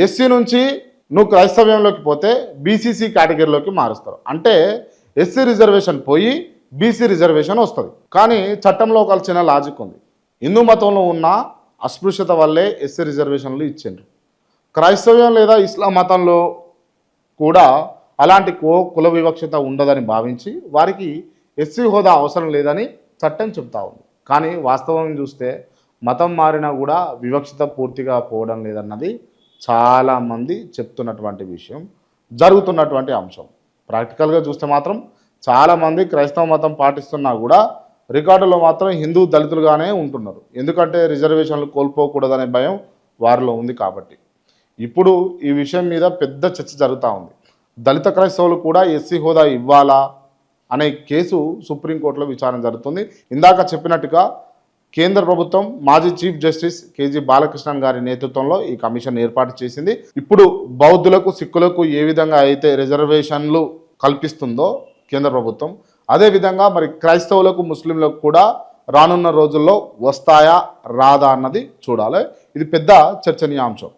SC నుంచి నువ్వు క్రైస్తవ్యంలోకి పోతే బీసీసీ కేటగిరీలోకి మారుస్తారు. అంటే ఎస్సీ రిజర్వేషన్ పోయి బీసీ రిజర్వేషన్ వస్తుంది. కానీ చట్టంలో ఒక చిన్న లాజిక్ ఉంది. హిందూ మతంలో ఉన్న అస్పృశ్యత వల్లే ఎస్సీ రిజర్వేషన్లు ఇచ్చిండ్రు. క్రైస్తవ్యం లేదా ఇస్లాం మతంలో కూడా అలాంటి కుల వివక్షత ఉండదని భావించి వారికి ఎస్సీ హోదా అవసరం లేదని చట్టం చెప్తా ఉంది. కానీ వాస్తవం చూస్తే మతం మారినా కూడా వివక్షత పూర్తిగా పోవడం లేదన్నది చాలామంది చెప్తున్నటువంటి విషయం, జరుగుతున్నటువంటి అంశం. ప్రాక్టికల్గా చూస్తే మాత్రం చాలామంది క్రైస్తవ మతం పాటిస్తున్నా కూడా రికార్డులో మాత్రం హిందూ దళితులుగానే ఉంటున్నారు. ఎందుకంటే రిజర్వేషన్లు కోల్పోకూడదనే భయం వారిలో ఉంది కాబట్టి. ఇప్పుడు ఈ విషయం మీద పెద్ద చర్చ జరుగుతూ ఉంది. దళిత క్రైస్తవులు కూడా ఎస్సీ హోదా ఇవ్వాలా అనే కేసు సుప్రీంకోర్టులో విచారణ జరుగుతుంది. ఇందాక చెప్పినట్టుగా కేంద్ర ప్రభుత్వం మాజీ చీఫ్ జస్టిస్ కేజీ బాలకృష్ణన్ గారి నేతృత్వంలో ఈ కమిషన్ ఏర్పాటు చేసింది. ఇప్పుడు బౌద్ధులకు సిక్కులకు ఏ విధంగా అయితే రిజర్వేషన్లు కల్పిస్తుందో కేంద్ర ప్రభుత్వం, అదేవిధంగా మరి క్రైస్తవులకు ముస్లింలకు కూడా రానున్న రోజుల్లో వస్తాయా రాదా అన్నది చూడాలి. ఇది పెద్ద చర్చనీయాంశం.